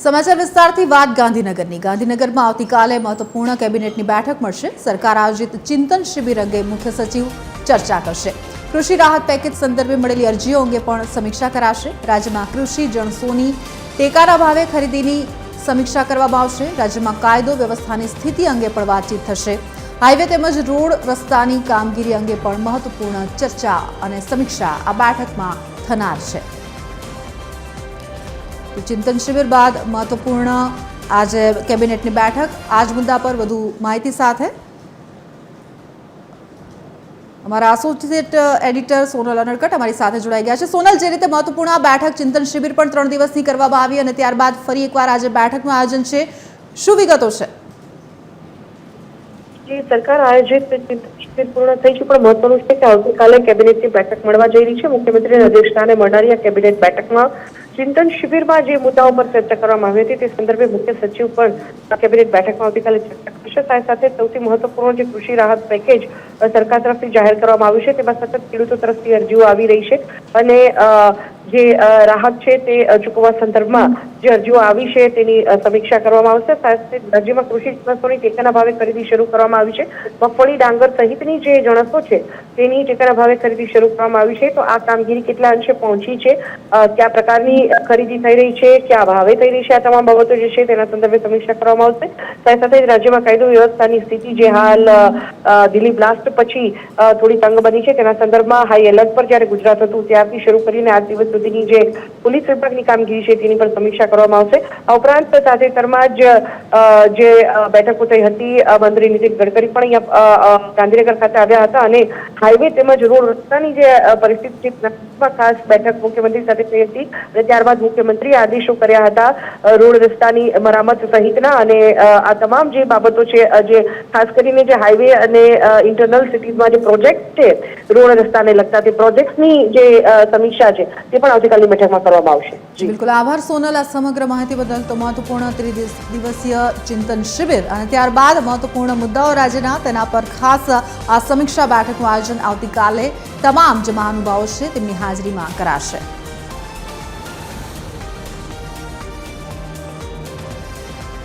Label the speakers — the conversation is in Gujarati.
Speaker 1: સમાચાર વિસ્તારથી વાત ગાંધીનગરની ગાંધીનગરમાં આવતીકાલે મહત્વપૂર્ણ કેબિનેટની બેઠક મળશે। સરકાર આયોજિત ચિંતન શિબિર અંગે મુખ્ય સચિવ ચર્ચા કરશે। કૃષિ રાહત પેકેજ સંદર્ભે મળેલી અરજીઓ અંગે પણ સમીક્ષા કરાશે। રાજ્યમાં કૃષિ જણસોની ટેકાના ભાવે ખરીદીની સમીક્ષા કરવામાં આવશે। રાજ્યમાં કાયદો વ્યવસ્થાની સ્થિતિ અંગે પણ વાતચીત થશે। હાઈવે તેમજ રોડ રસ્તાની કામગીરી અંગે પણ મહત્વપૂર્ણ ચર્ચા અને સમીક્ષા આ બેઠકમાં થનાર છે। चिंतन शिविर बाद महत्वपूर्ण आज कैबिनेट की बैठक आज मुद्दा पर વધુ માહિતી સાથે हमारा एसोसिएट एडिटर सोनल अनड़कट हमारी साथ जोड़ाई गया है। सोनल, जे रीते महत्वपूर्ण आ बैठक चिंतन शिबिर पण 3 દિવસની કરવામાં આવી અને ત્યારબાદ ફરી એકવાર આજે બેઠકનું આયોજન છે, શું વિગતો છે?
Speaker 2: सरकार आयोजित चिंतन शिबिर पूर्ण થઈ છે, પણ મહત્વનું છે કે આવતીકાલે કેબિનેટની બેઠક મળવા જઈ રહી છે। મુખ્યમંત્રી અધ્યક્ષસ્થાને મળનારી કેબિનેટ બેઠકમાં चिंतन शिबिर में जो मुद्दाओं पर चर्चा करवामां आवी हती ते संदर्भे मुख्य सचिव पर केबिनेट बैठक में आवतीकाले चर्चा करशे। साथ सौथी महत्वपूर्ण जो कृषि राहत पेकेज सरकार तरफथी जाहिर करवामां आव्युं छे तेमां सतत खेडूतो तरफथी अरजीओ आवी रही छे अने जे राहत छे ते चूकववा संदर्भमां जे अरजीओ आवी छे तेनी समीक्षा करवामां आवशे। साथे राज्यमां कृषि जणसोनी टेकाना भावे खरीदी शरू करवामां आवी छे। मगफળી डांगर सहितनी जे जणસો છે તેની ટેકાના ભાવે ખરીદી શરૂ કરવામાં આવી છે, તો આ કામગીરી કેટલા અંશે પહોંચી છે, કયા પ્રકારની खरीदी થઈ રહી છે, क्या भावे થઈ રહી છે, આ તમામ બાબતો જે છે તેના સંદર્ભે સમીક્ષા કરવામાં આવશે। સાથે રાજ્યમાં કાયદો વ્યવસ્થાની સ્થિતિ જે હાલ દિલ્હી બ્લાસ્ટ પછી થોડી તંગ બની છે તેના સંદર્ભમાં હાઈ એલર્ટ પર જ્યારે ગુજરાત હતું ત્યારથી શરૂ કરીને આજ દિવસ સુધીની જે પોલીસ વિભાગની કામગીરી છે તેની પણ સમીક્ષા કરવામાં આવશે। આ ઉપરાંત તાજેતરમાં જ જે બેઠકો થઈ હતી, મંત્રી નીતિન ગડકરી પણ અહીંયા ગાંધીનગર ખાતે આવ્યા હતા અને હાઈવે તેમજ રોડ રસ્તાની જે પરિસ્થિતિ છે ખાસ બેઠક મુખ્યમંત્રી સાથે થઈ હતી અને ત્યારબાદ મુખ્યમંત્રીએ આદેશો કર્યા હતા રોડ રસ્તાની મરામત સહિતના અને આ તમામ જે બાબતો છે જે ખાસ કરીને જે હાઈવે અને ઇન્ટરનલ સિટીઝમાં જે પ્રોજેક્ટ છે રોડ રસ્તાને લગતા તે પ્રોજેક્ટની જે સમીક્ષા છે તે પણ આવતીકાલની બેઠકમાં કરવામાં આવશે।
Speaker 1: બિલકુલ આભાર સોનલ, આ સમગ્ર માહિતી બદલ। તો મહત્વપૂર્ણ 3 દિવસીય ચિંતન શિબિર અને ત્યારબાદ મહત્વપૂર્ણ મુદ્દાઓ રાજ્યના તેના પર ખાસ આ સમીક્ષા બેઠકનું આયોજન આવતીકાલે તમામ જે મહાનુભાવો છે તેમની હાજરીમાં કરાશે।